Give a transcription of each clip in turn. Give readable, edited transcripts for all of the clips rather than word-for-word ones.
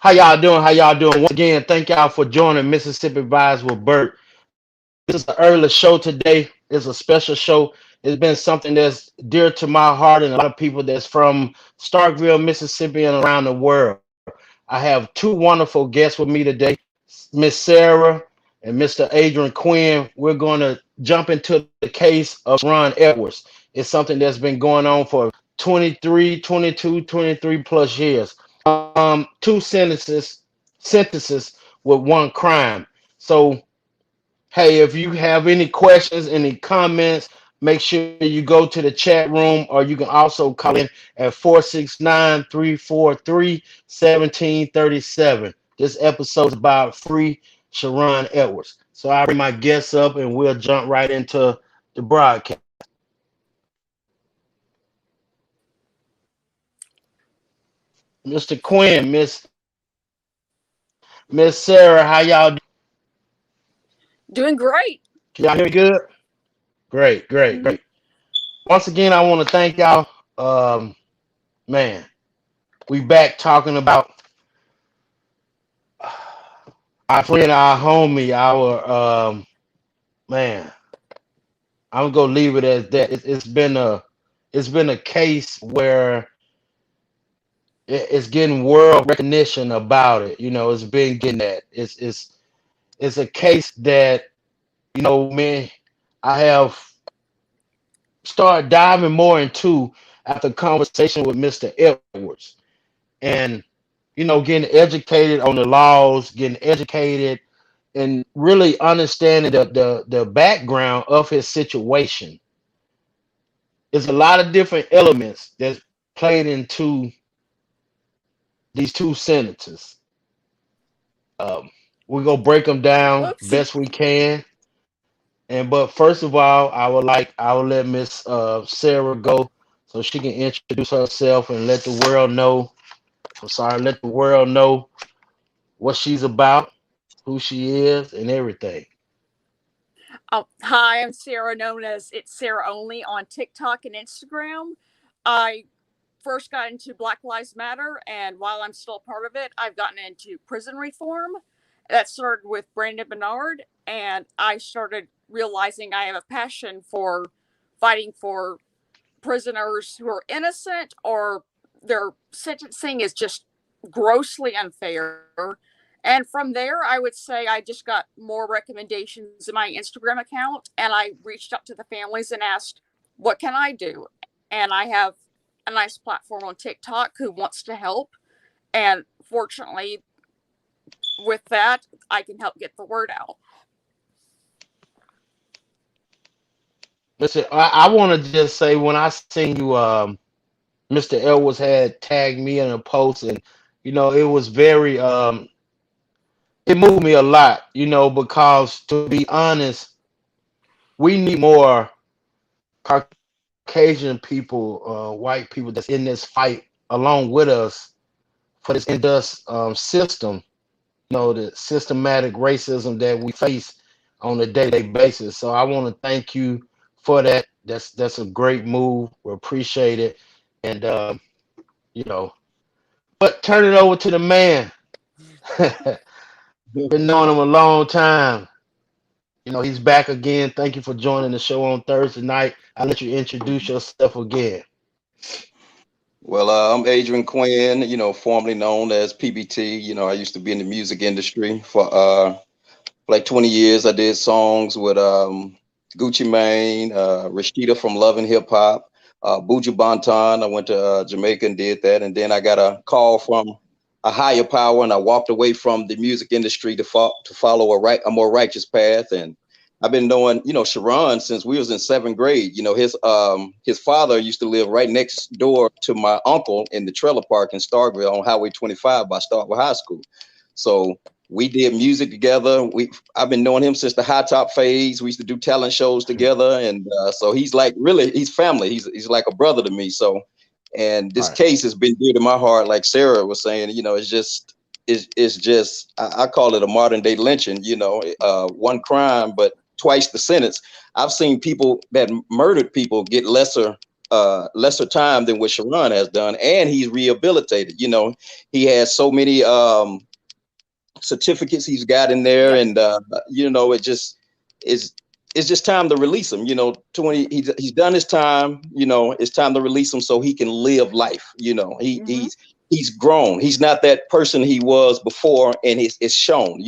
How y'all doing? How y'all doing? Once again, thank y'all for joining Mississippi Vibes with Bert. This is an early show today. It's a special show. It's been something that's dear to my heart and a lot of people that's from Starkville, Mississippi, and around the world. I have two wonderful guests with me today, Miss Sarah and Mr. Adrian Quinn. We're going to jump into the case of Sheron Edwards. It's something that's been going on for 23, 22, 23 plus years. Two sentences with one crime. So hey, if you have any questions, any comments, make sure you go to the chat room, or you can also call in at 469-343-1737. This episode is about free Sheron Edwards. So I bring my guests up and we'll jump right into the broadcast. Mr. Quinn, Miss Sarah, how y'all doing? Doing great. Can y'all hear me good? Great, great, Hmm. great. Once again, I want to thank y'all. Man, we back talking about our friend, our homie, our man. I'm gonna leave it as that. It's been a case where it's getting world recognition about it. It's been getting that. It's a case that man, I have started diving more into after conversation with Mr. Edwards, and getting educated on the laws, getting educated and really understanding the background of his situation. There's a lot of different elements that's played into these two sentences. Um, we're gonna break them down Whoopsie. best we can. And but first of all, I will let Miss Sarah go so she can introduce herself and let the world know. I'm sorry, let the world know what she's about, who she is, and everything. Hi, I'm Sarah, known as It's Sarah Only on TikTok and Instagram. I first got into Black Lives Matter, and while I'm still a part of it, I've gotten into prison reform. That started with Brandon Bernard, and I started realizing I have a passion for fighting for prisoners who are innocent or their sentencing is just grossly unfair. And from there, I would say I just got more recommendations in my Instagram account, and I reached out to the families and asked, what can I do? And I have a nice platform on TikTok who wants to help. And fortunately, with that, I can help get the word out. Listen, I want to just say when I seen you, Mr. Edwards had tagged me in a post, and it was very, it moved me a lot, because to be honest, we need more Caucasian people, white people that's in this fight along with us for this unjust system, the systematic racism that we face on a day-to-day basis. So I want to thank you for that. That's a great move. We appreciate it. And you know, but turn it over to the man. Been knowing him a long time. He's back again. Thank you for joining the show on Thursday night. I'll let you introduce yourself again. Well, I'm Adrian Quinn, formerly known as PBT. I used to be in the music industry for like 20 years. I did songs with Gucci Mane, Rashida from Love and Hip Hop, Buju Banton. I went to Jamaica and did that. And then I got a call from a higher power, and I walked away from the music industry to follow a more righteous path. And I've been knowing, Sheron since we was in seventh grade. His father used to live right next door to my uncle in the trailer park in Starkville on Highway 25 by Starkville High School. So we did music together. I've been knowing him since the high top phase. We used to do talent shows together, and so he's like he's family. He's like a brother to me. So, and this Right. case has been dear to my heart. Like Sarah was saying, it's just I call it a modern day lynching. One crime, but twice the sentence. I've seen people that murdered people get lesser lesser time than what Sheron has done, and he's rehabilitated. He has so many certificates he's got in there, Yep. and it just is. It's just time to release him. 20. He's done his time. It's time to release him so he can live life. He's grown. He's not that person he was before, and it's shown.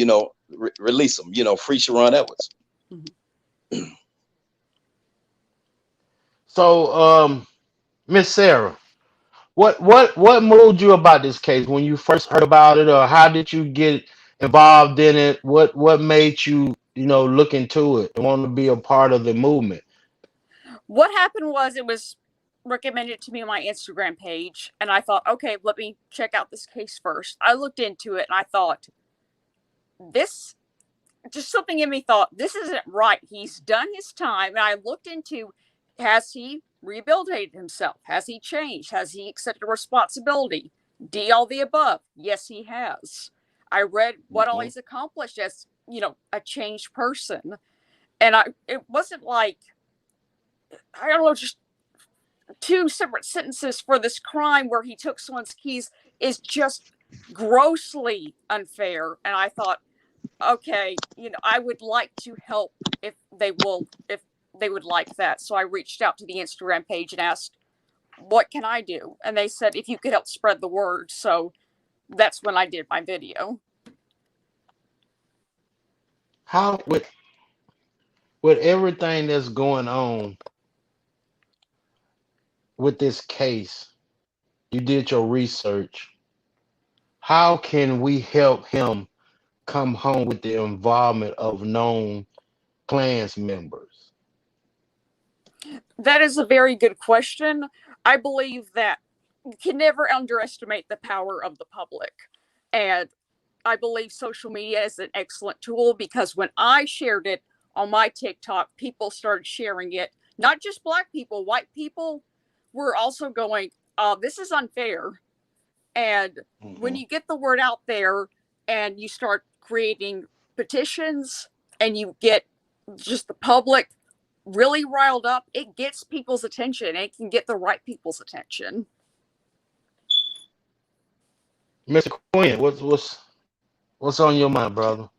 Release him. Free Sheron Edwards. So, Miss Sarah, what moved you about this case when you first heard about it, or how did you get involved in it? What made you look into it and want to be a part of the movement? What happened was it was recommended to me on my Instagram page, and I thought, okay, let me check out this case first. I looked into it and I thought, just something in me thought, this isn't right. He's done his time. And I looked into, has he rehabilitated himself? Has he changed? Has he accepted responsibility? D, all the above. Yes, he has. I read what all he's accomplished as, a changed person. And it wasn't like, I don't know, just 2 separate sentences for this crime where he took someone's keys is just grossly unfair. And I thought, okay, I would like to help if they would like that. So I reached out to the Instagram page and asked, what can I do? And they said, if you could help spread the word. So that's when I did my video. How with everything that's going on with this case, you did your research. How can we help him come home with the involvement of known Klans members? That is a very good question. I believe that you can never underestimate the power of the public. And I believe social media is an excellent tool because when I shared it on my TikTok, people started sharing it. Not just Black people, white people were also going, this is unfair. And when you get the word out there and you start creating petitions and you get just the public really riled up, it gets people's attention. It can get the right people's attention. Mr. Quinn, what's on your mind, brother?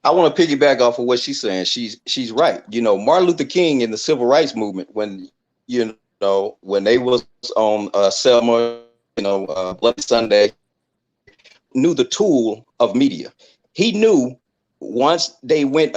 I want to piggyback off of what she's saying. She's right. Martin Luther King in the civil rights movement, when when they was on Selma, Bloody Sunday, knew the tool of media. He knew once they went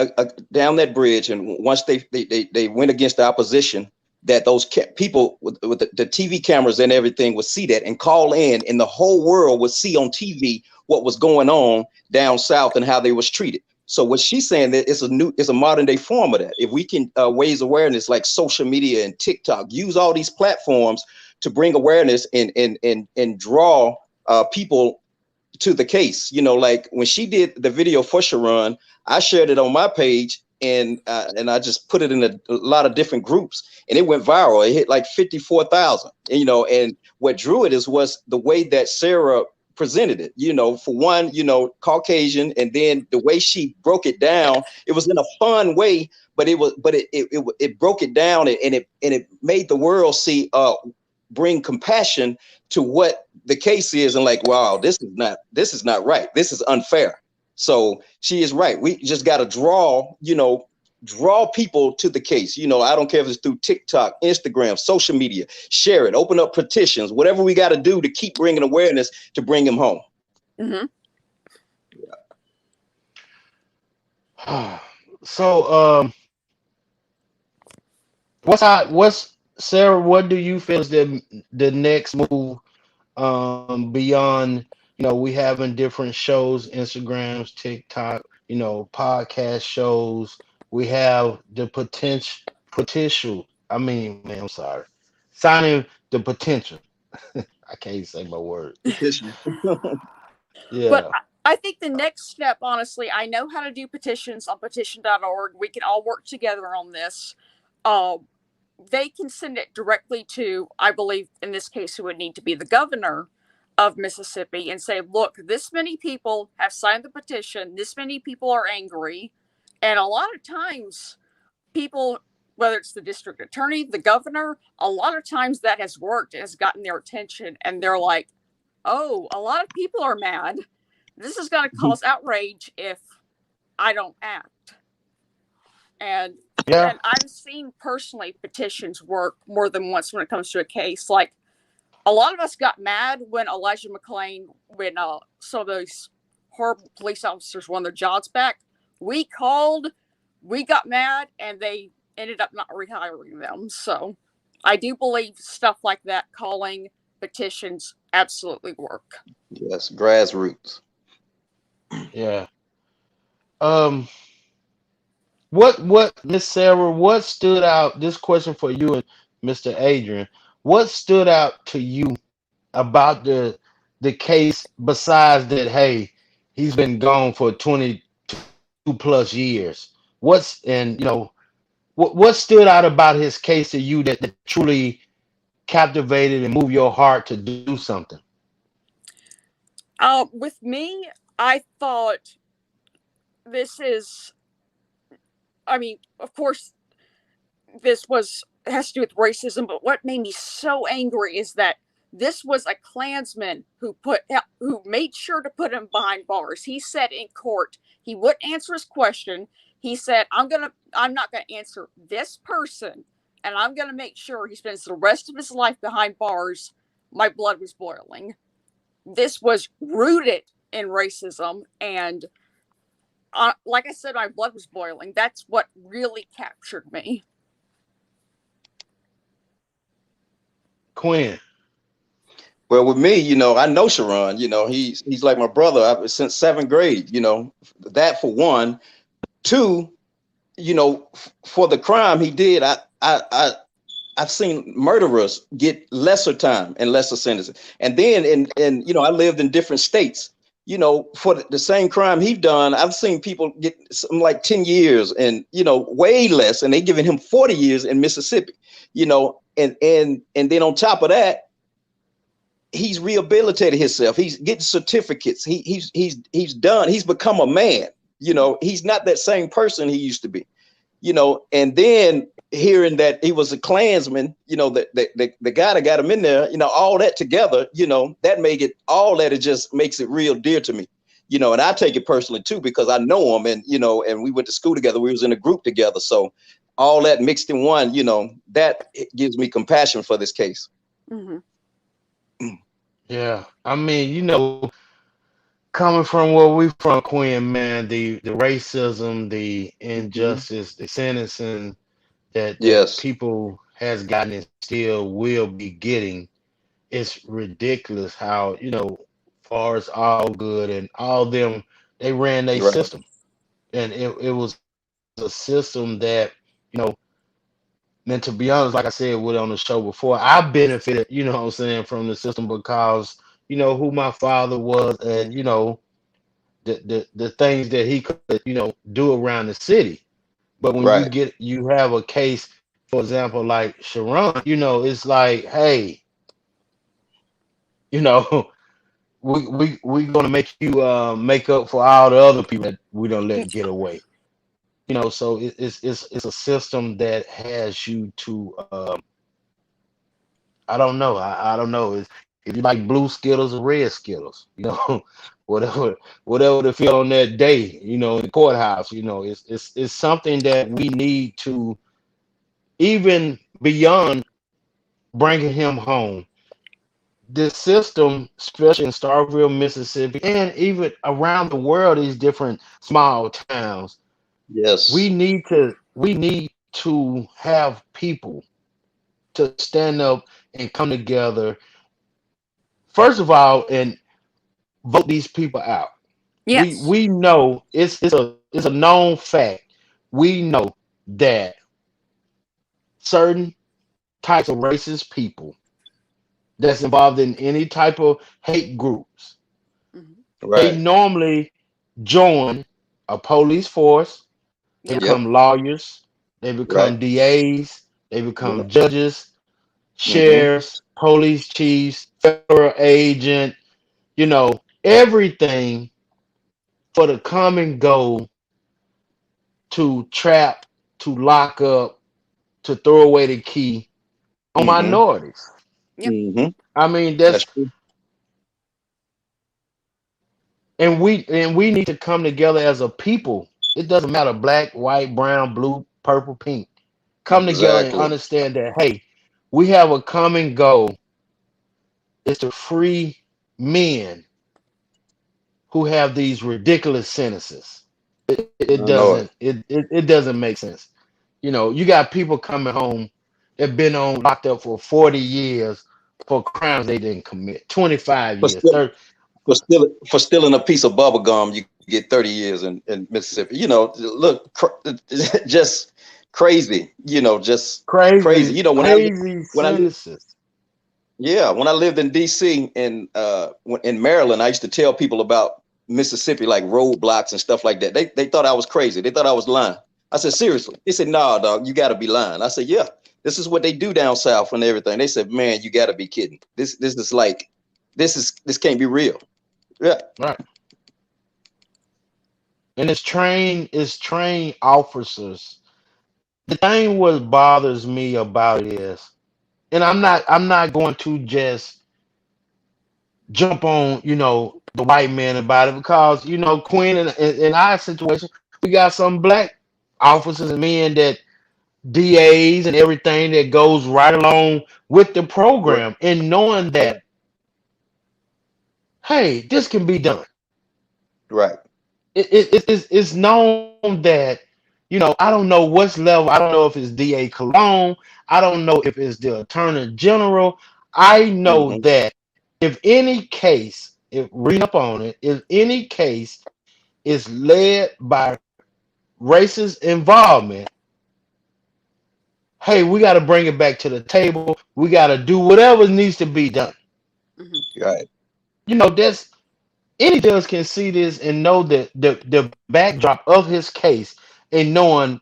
down that bridge, and once they went against the opposition, that those people with the TV cameras and everything would see that and call in, and the whole world would see on TV what was going on down south and how they was treated. So what she's saying, that it's a modern day form of that. If we can raise awareness like social media and TikTok, use all these platforms to bring awareness and draw people to the case. Like when she did the video for Sheron, I shared it on my page, and I just put it in a lot of different groups, and it went viral. It hit like 54,000. And what drew it was the way that Sarah presented it. For one, Caucasian, and then the way she broke it down, it was in a fun way, but it broke it down, and it made the world see bring compassion to what the case is, and like, wow, this is not right. This is unfair. So she is right. We just got to draw people to the case. I don't care if it's through TikTok, Instagram, social media, share it, open up petitions, whatever we got to do to keep bringing awareness to bring him home. Yeah. So, what's Sarah? What do you feel is the next move beyond? We having different shows, Instagrams, TikTok, podcast shows. We have the potential. I mean, man, I'm sorry. Signing the potential. I can't say my word. Petition. Yeah. But I think the next step, honestly, I know how to do petitions on petition.org. We can all work together on this. They can send it directly to, I believe, in this case, it would need to be the governor of Mississippi, and say, look, this many people have signed the petition. This many people are angry. And a lot of times people whether it's the district attorney, the governor, a lot of times that has worked. It has gotten their attention, and they're like, oh, a lot of people are mad. This is going to cause outrage if I don't act. And Yeah. and I've seen personally petitions work more than once when it comes to a case. Like, a lot of us got mad when Elijah McClain, when some of those horrible police officers won their jobs back. We got mad, and they ended up not rehiring them. So I do believe stuff like that, calling petitions, absolutely work. Yes, grassroots. Yeah. Um. What Miss Sarah? What stood out? This question for you and Mr. Adrian. What stood out to you about the case besides that? Hey, he's been gone for 22 plus years. What's and you know what stood out about his case to you that truly captivated and moved your heart to do something? With me, I thought this is, I mean, of course, has to do with racism, but what made me so angry is that this was a Klansman who made sure to put him behind bars. He said in court he wouldn't answer his question. He said, I'm not gonna answer this person, and I'm gonna make sure he spends the rest of his life behind bars. My blood was boiling. This was rooted in racism, and like I said, my blood was boiling. That's what really captured me. Quinn. Well, with me, I know Sheron. He's like my brother since 7th grade. That for one. Two, for the crime he did, I've seen murderers get lesser time and lesser sentences. And then, I lived in different states. For the same crime he done, I've seen people get something like 10 years and, way less. And they giving him 40 years in Mississippi, and then on top of that, he's rehabilitated himself. He's getting certificates. He's done. He's become a man. He's not that same person he used to be. And then hearing that he was a Klansman, the guy that got him in there, all that together, that it just makes it real dear to me. And I take it personally too, because I know him, and and we went to school together. We was in a group together. So all that mixed in one, that gives me compassion for this case. Mm-hmm. Yeah, I mean, coming from where we from, Quinn, man, the racism, the injustice, the sentencing that Yes. people has gotten and still will be getting, it's ridiculous how, far as all good and all them, they ran their Right. system. And it was a system that, and to be honest, like I said on the show before, I benefited, what I'm saying, from the system because, who my father was and, the things that he could, do around the city. But when Right. you have a case, for example, like Sheron, it's like, hey, we gonna make you make up for all the other people that we don't let get away. So it's a system that has you to I don't know. I don't know. If you like blue Skittles or red Skittles, whatever they feel on that day, in the courthouse, it's something that we need to, even beyond bringing him home. This system, especially in Starkville, Mississippi, and even around the world, these different small towns, Yes. we need to have people to stand up and come together. First of all, and vote these people out. Yes. We know it's a known fact. We know that certain types of racist people that's involved in any type of hate groups, Mm-hmm. Right. they normally join a police force. They Yep. become lawyers. They become Right. DAs. They become judges, Mm-hmm. sheriffs, police chiefs, federal agent, everything for the common goal to trap, to lock up, to throw away the key on Mm-hmm. minorities. Yep. Mm-hmm. I mean, That's that's true. and we need to come together as a people. It doesn't matter black, white, brown, blue, purple, pink. Come together and Exactly. understand that hey, we have a common goal is to free men who have these ridiculous sentences. It I know doesn't it. it doesn't make sense. You got people coming home that been on locked up for 40 years for crimes they didn't commit. 25 For years, still 30. for stealing a piece of bubble gum, you get 30 years in Mississippi. Look, just crazy. Just crazy. Crazy, crazy When I lived sentences. yeah, when I lived in D.C. and in Maryland, I used to tell people about Mississippi, like roadblocks and stuff like that. They thought I was crazy. They thought I was lying. I said, seriously. They said, nah, dog, you got to be lying. I said, yeah, this is what they do down south and everything. They said, man, you got to be kidding. This is like this can't be real. Yeah. Right. And it's trained officers. The thing what bothers me about it is, and I'm not going to just jump on, the white man about it because, Quinn in our situation, we got some black officers and men that DAs and everything that goes right along with the r- program and knowing that, hey, this can be done. Right. It's known that, I don't know what's level. I don't know if it's DA Cologne. I don't know if it's the Attorney General. I know Hmm. that if any case, if reading up on it, if any case is led by racist involvement, hey, we got to bring it back to the table. We got to do whatever needs to be done. Hmm. Right. That's any judge can see this and know that the backdrop of his case and knowing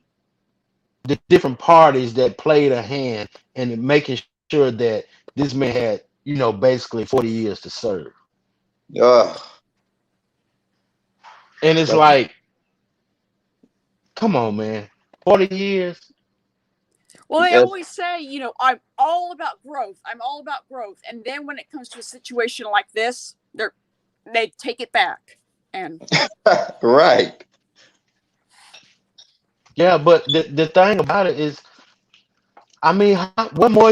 the different parties that played a hand and making sure that this man had, basically 40 years to serve. Uh, And it's that's like, come on, man, 40 years. Well, they that's always say, I'm all about growth. I'm all about growth. And then when it comes to a situation like this, they take it back. And right. Yeah, but the thing about it is, I mean, what more?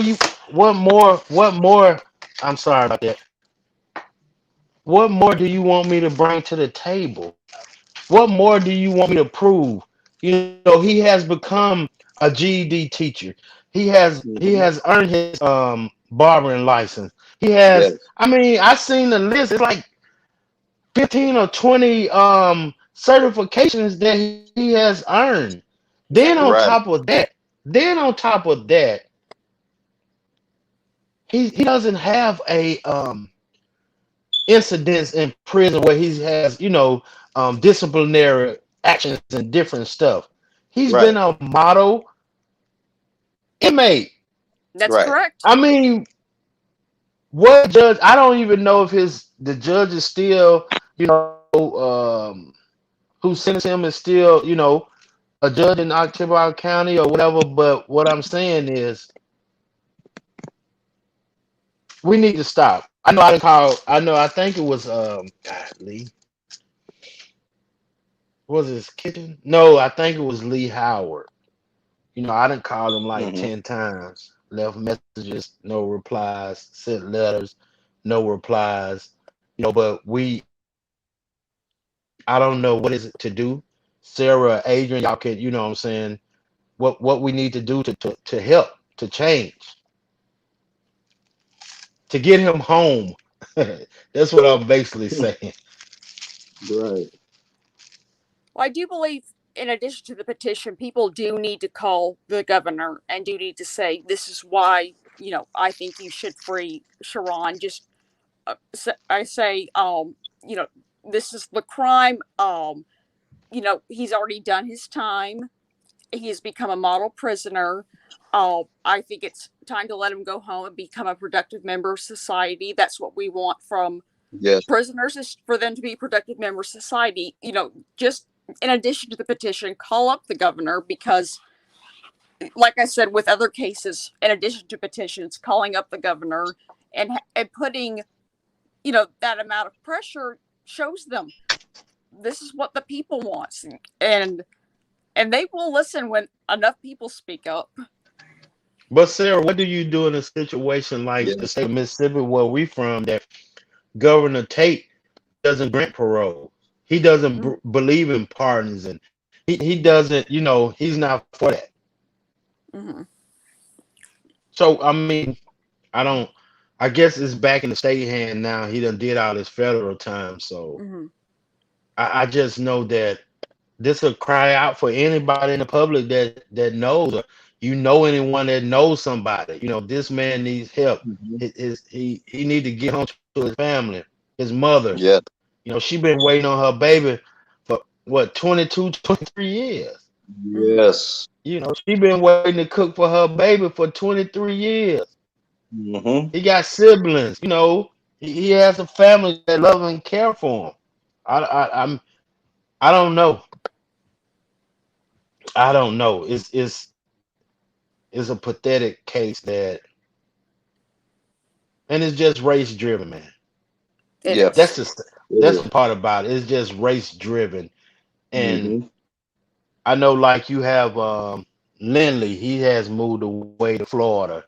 I'm sorry about that. What more do you want me to bring to the table? What more do you want me to prove? He has become a GED teacher. He has Hmm. earned his barbering license. He has. Yes. I mean, I seen the list. It's like 15 or 20 certifications that he has earned. Then yep, on top Right. of that, he doesn't have a incidents in prison where he has, disciplinary actions and different stuff. He's been Right. a model inmate. that's Right. correct. I mean, what judge? I don't even know if the judge is still, who sentenced him is still, a judge in Ottawa County or whatever. But what I'm saying is, we need to stop. I know I didn't call. I know. I think it was God, Lee. Was it his kitchen? No, I think it was Lee Howard. I didn't call him like Hmm. 10 times. Left messages, no replies. Sent letters, no replies. But I don't know what is it to do. Sarah, Adrian, y'all can, what I'm saying, what we need to do to help, to change, to get him home. That's what I'm basically saying. Right. Well, I do believe, in addition to the petition, people do need to call the governor and do need to say, this is why, I think you should free Sheron. Just, I say, you know, this is the crime. He's already done his time. He has become a model prisoner. I think it's time to let him go home and become a productive member of society. That's what we want from Yes. prisoners, is for them to be productive members of society. Just in addition to the petition, call up the governor, because like I said, with other cases, in addition to petitions, calling up the governor and putting, that amount of pressure shows them this is what the people want, and they will listen when enough people speak up. But Sarah, what do you do in a situation like Yeah. the state of Mississippi where we from, that Governor Tate doesn't grant parole? He doesn't believe in pardons, and he doesn't, he's not for that. Mm-hmm. So I mean, I don't. I guess it's back in the state hand now. He done did all his federal time, so Mm-hmm. I just know that this will cry out for anybody in the public that knows, or anyone that knows somebody. This man needs help. Mhm. He need to get home to his family, his mother. Yeah. She been waiting on her baby for what, 22, 23 years. Yes. She been waiting to cook for her baby for 23 years. Mm-hmm. He got siblings. He has a family that love and care for him. I don't know. I don't know. It's a pathetic case and it's just race driven, man. Yeah. That's the part about it. It's just race driven, and Mm-hmm. I know, like, you have Lindley. He has moved away to Florida.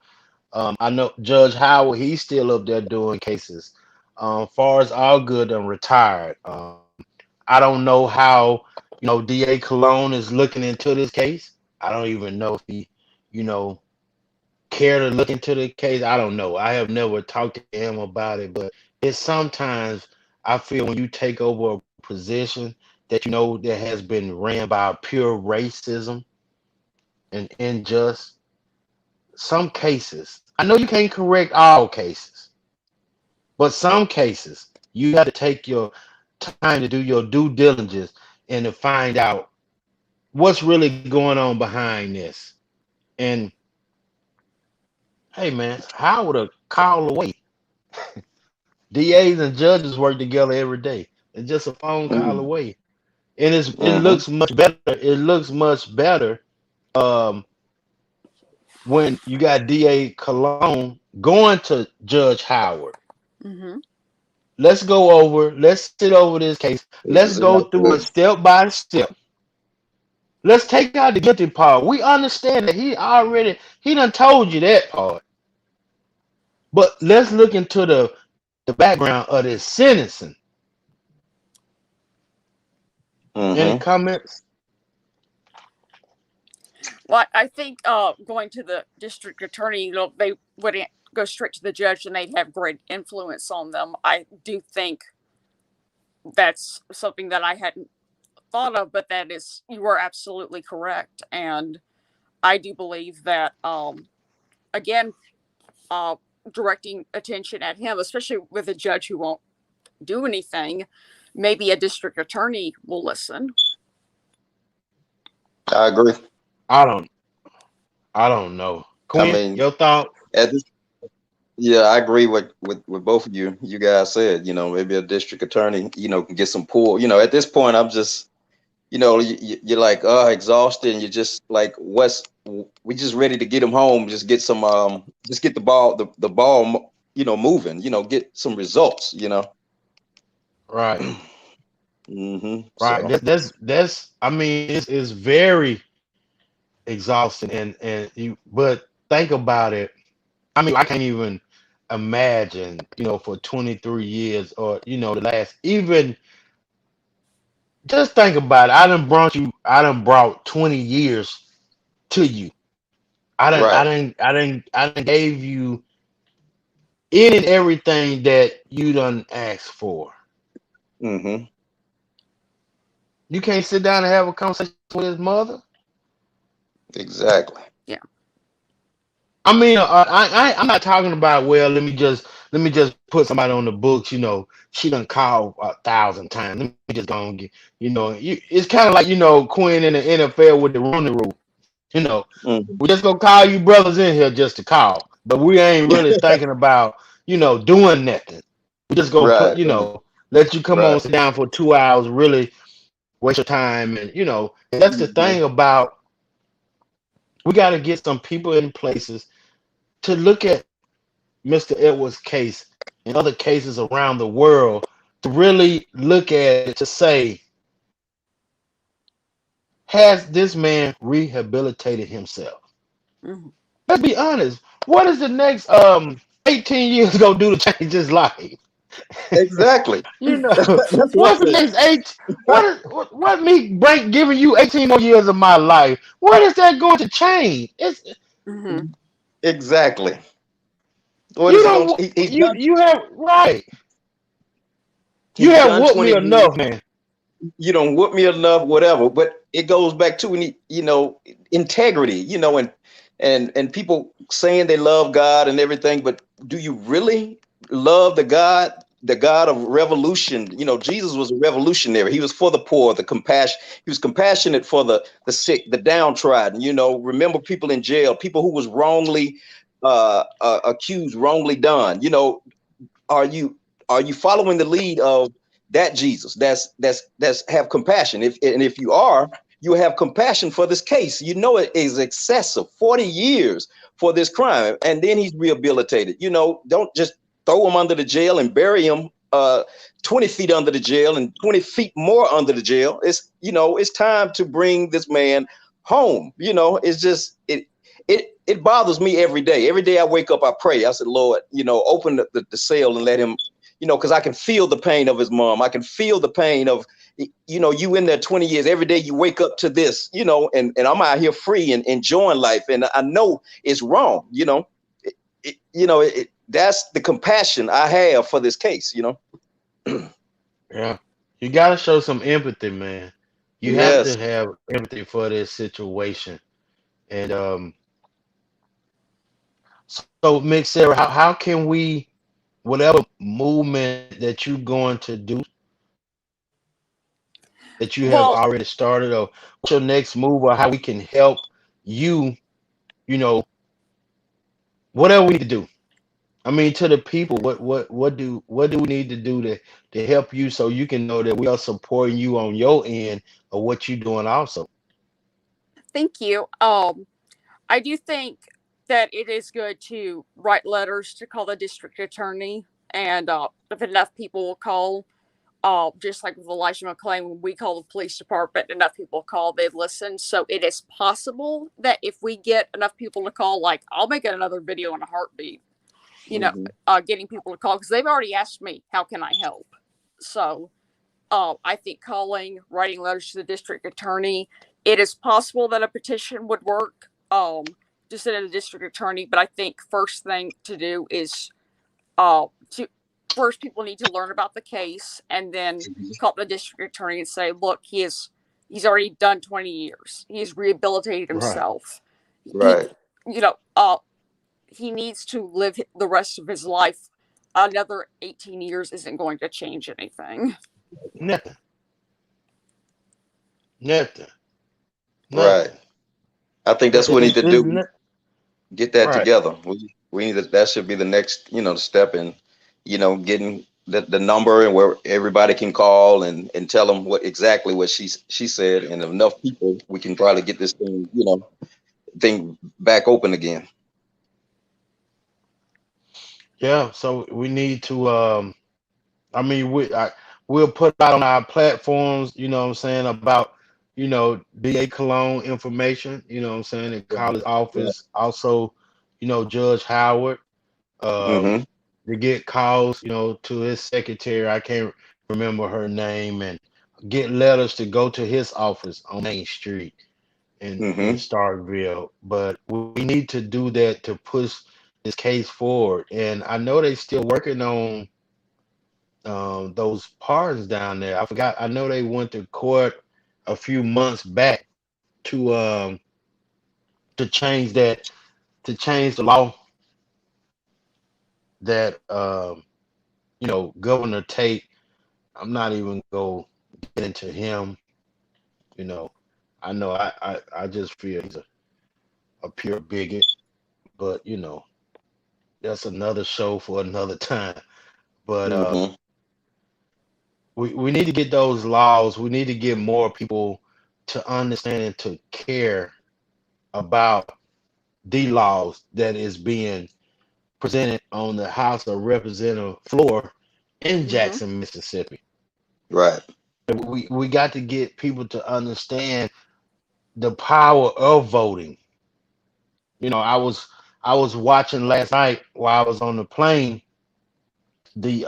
I know Judge Howard. He's still up there doing cases. Far as Allgood and retired. I don't know how DA Cologne is looking into this case. I don't even know if he you know care to look into the case. I don't know. I have never talked to him about it, but it's sometimes I feel when you take over a position that that has been ran by pure racism and unjust. Some cases, I know you can't correct all cases, but some cases you have to take your time to do your due diligence and to find out what's really going on behind this. And hey, man, Howard a call away. DAs and judges work together every day. It's just a phone call away, and it Mm-hmm. looks much better. It looks much better um, when you got DA Cologne going to Judge Howard. Mm-hmm. Let's sit over this case. Let's go through it step by step. Let's take out the guilty part. We understand that he done told you that part. But let's look into the background of this sentencing. Any Mm-hmm. comments? Well, I think going to the district attorney, they wouldn't go straight to the judge and they'd have great influence on them. I do think that's something that I hadn't thought of, but you are absolutely correct. And I do believe that, again, directing attention at him, especially with a judge who won't do anything, maybe a district attorney will listen. I agree. I don't know. Quinn, I mean, your thought? at this, yeah, I agree with both of you. You guys said, maybe a district attorney, can get some pull. At this point, I'm just, you're like, exhausted, and you're just like, we just ready to get him home, just get some, just get the ball, moving, get some results, Right. Mm-hmm. Right. So, That's I mean, it's very exhausting, but think about it. I mean, I can't even imagine, for 23 years, or the last, even just think about it. I done brought 20 years to you. right. I done gave you any and everything that you done asked for. Mm-hmm. You can't sit down and have a conversation with his mother. Exactly. Yeah. I mean, I'm not talking about, well, let me just put somebody on the books. She done called 1,000 times. Let me just go and get, it's kind of like, Quinn in the NFL with the Rooney Rule. Mm-hmm. We just gonna call you brothers in here just to call, but we ain't really thinking about, doing nothing. We just gonna put, Right. let you come Right. on, sit down for 2 hours, really waste your time, and that's the thing Mm-hmm. about We got to get some people in places to look at Mr. Edwards' case and other cases around the world to really look at it to say, has this man rehabilitated himself? Mhm. Let's be honest. What is the next 18 years gonna do to change his life? Exactly. You know, That's what what's the I next eight? What me break giving you 18 more years of my life? What is that going to change? It's Mhm. exactly. What you is it going to? don't He's you done. you have right. You He's have done whooped me 20 years. enough, man. You don't whoop me enough, whatever. But it goes back to integrity. And people saying they love God and everything, but do you really love the God of revolution? Jesus was a revolutionary. He was for the poor, the compassion. He was compassionate for the sick, the downtrodden. Remember people in jail, people who was wrongly accused, wrongly done. Are you following the lead of that Jesus? That's have compassion. If you are, you have compassion for this case. It is excessive. 40 years for this crime, and then he's rehabilitated. Don't just throw him under the jail and bury him 20 feet under the jail and 20 feet more under the jail. It's time to bring this man home. It's just it bothers me every day. Every day I wake up, I pray. I said, Lord, open the cell and let him, because I can feel the pain of his mom. I can feel the pain of, you in there 20 years. Every day you wake up to this, and I'm out here free and enjoying life. And I know it's wrong, that's the compassion I have for this case. Yeah. You gotta show some empathy, man. You have Yes. to have empathy for this situation. And so Mick Sarah, how can we whatever movement that you're going to do that you have Well, already started, or what's your next move, or how we can help you, you know, whatever we need to do. I mean, to the people, what do we need to do to help you so you can know that we are supporting you on your end of what you're doing also. thank you. I do think that it is good to write letters to call the district attorney, and if enough people will call, just like with Elijah McClain, when we call the police department, enough people call, they listen. So it is possible that if we get enough people to call, like I'll make another video in a heartbeat, you know, Mhm. getting people to call because they've already asked me, how can I help? So I think calling, writing letters to the district attorney, it is possible that a petition would work to send to the district attorney. But I think first thing to do is to first people need to learn about the case and then call the district attorney and say, look, he's already done 20 years. He's rehabilitated Right. himself. He, Right. you know, he needs to live the rest of his life. Another 18 years isn't going to change anything. Nothing. Nothing. Right. Nothing. I think that's what we need It's, to it's do. not, Get that right. together. We need that should be the next, step in, getting the number and where everybody can call and tell them exactly what she said, and enough people, we can probably get this thing back open again. Yeah. So we need to. I mean, we'll put out on our platforms. You know what I'm saying, about DA Cologne information. You know what I'm saying, and Right. call his Right. office. Also, Judge Howard. Um, Mm-hmm. to get calls, to his secretary. I can't remember her name, and get letters to go to his office on Main Street in Mm-hmm. Starkville. But we need to do that to push this case forward. And I know they still working on those pardons down there. I forgot. I know they went to court a few months back to um to change that to change the law that Governor Tate. I'm not even go get into him. You know, I know I just feel he's a pure bigot, but that's another show for another time. But Mm-hmm. we need to get those laws. We need to get more people to understand and to care about the laws that is being presented on the House of Representative floor in Mm-hmm. Jackson, Mississippi. Right. We got to get people to understand the power of voting. I was watching last night while I was on the plane the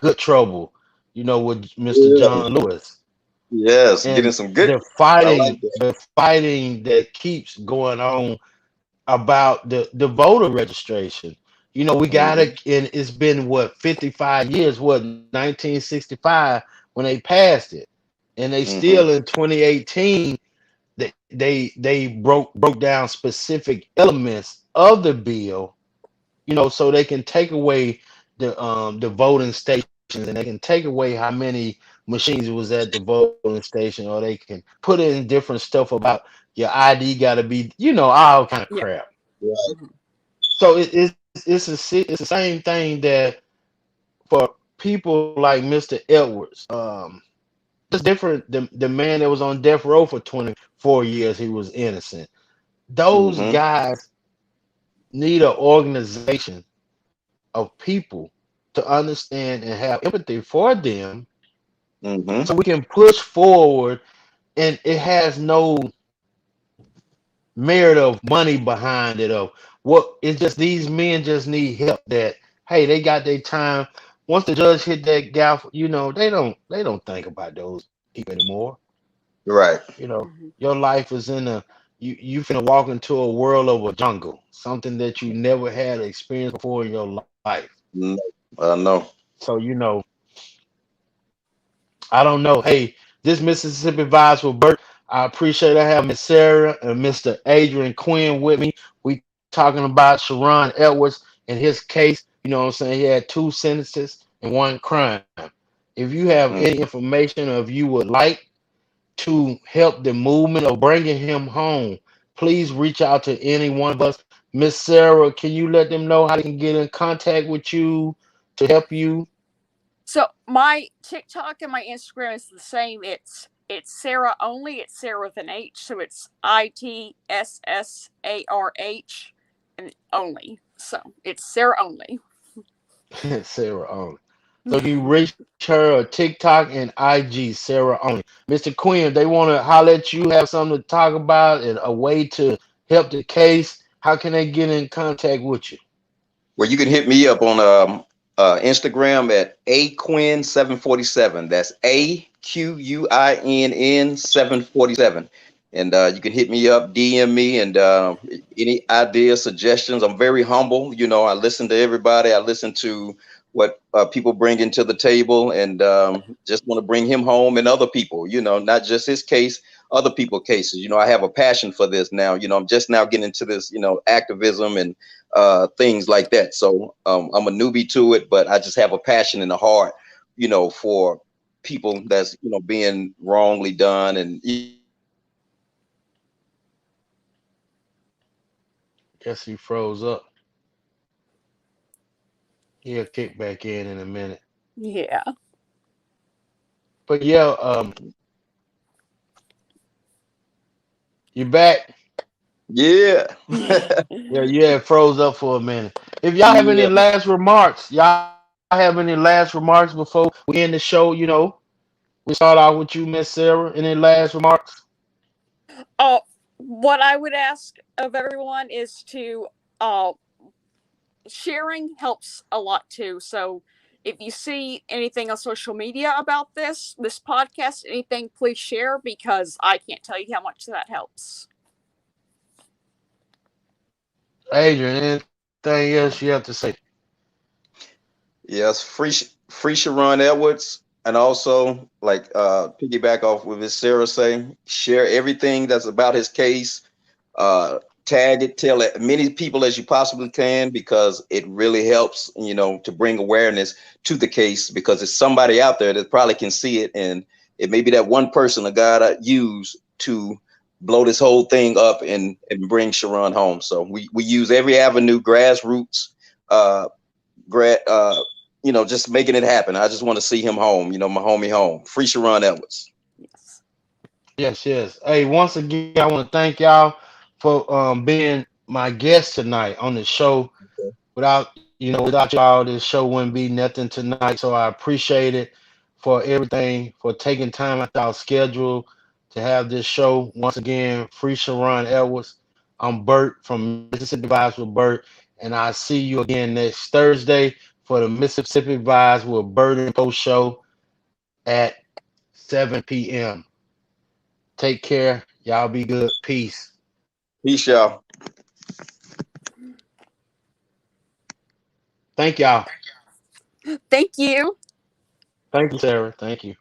Good Trouble, with Mr. Yeah. John Lewis, Yes. Getting and some good. the I like fighting, that. the fighting that keeps going on about the voter registration. We got Hmm. it, and it's been what 55 years, what 1965 when they passed it, and they Hmm. still in 2018 they broke down specific elements of the bill, so they can take away the voting stations, and they can take away how many machines was at the voting station, or they can put in different stuff about your ID got to be, all kind of Yeah. crap. Right. Mm-hmm. So it's the same thing that for people like Mr. Edwards, just different. The man that was on death row for 24 years, he was innocent. Those Hmm. guys need an organization of people to understand and have empathy for them, Hmm. so we can push forward. And it has no merit of money behind it, of what it's just these men just need help. That hey, they got their time. Once the judge hit that gaff, they don't think about those people anymore. Right. Mm-hmm. Your life is in you finna walk into a world of a jungle, something that you never had experience before in your life. No, I know. So I don't know. Hey, this Mississippi Vibes with Bert. I appreciate I have Miss Sarah and Mr. Adrian Quinn with me. We talking about Sheron Edwards and his case. You know what I'm saying? He had 2 sentences and 1 crime. If you have Mm. any information, or if you would like to help the movement of bringing him home, please reach out to any one of us. Miss Sarah, can you let them know how they can get in contact with you to help you? So my TikTok and my Instagram is the same. It's Sarah only. It's Sarah with an H, so it's ITSSARH and only. So it's Sarah only. Sarah only. So you reach her on TikTok and IG, Sarah only. Mr. Quinn, they want to holler at you, have something to talk about, and a way to help the case. How can they get in contact with you? Well, you can hit me up on Instagram at aquinn747. That's AQUINN 747. And you can hit me up, DM me, and any ideas, suggestions. I'm very humble. I listen to everybody. I listen to what people bring into the table, and just want to bring him home and other people. Not just his case, other people's cases. I have a passion for this now. I'm just now getting into this, activism and things like that. So I'm a newbie to it, but I just have a passion in the heart, for people that's being wrongly done, and Guess he froze up. He'll kick back in a minute. Yeah. But yeah, you back. yeah. Yeah, you had froze up for a minute. If y'all have any Yeah. last remarks, y'all have any last remarks before we end the show? We start out with you, Miss Sarah. Any last remarks? Oh, what I would ask of everyone is to uh sharing helps a lot too. So if you see anything on social media about this podcast, anything, please share because I can't tell you how much that helps. Adrian, anything else you have to say? Yes, free Sharon Edwards, and also like piggyback off with Miss Sarah say, share everything that's about his case. Tag it, tell as many people as you possibly can, because it really helps, to bring awareness to the case, because it's somebody out there that probably can see it, and it may be that one person that God used to blow this whole thing up and bring Sharon home. So we use every avenue, grassroots, uh, grad, just making it happen. I just want to see him home, my homie home. Free Sharon Edwards. Yes. Yes, yes. Hey, once again, I want to thank y'all for being my guest tonight on the show. Without y'all, this show wouldn't be nothing tonight. So I appreciate it for everything, for taking time out our schedule to have this show. Once again, free Sheron Edwards. I'm Bert from Mississippi Vibes with Bert, and I'll see you again next Thursday for the Mississippi Vibes with Bert and Post show at 7 p.m. Take care. Y'all be good. Peace. Peace, y'all. Thank y'all. Thank you. Thank you, Sarah. Thank you.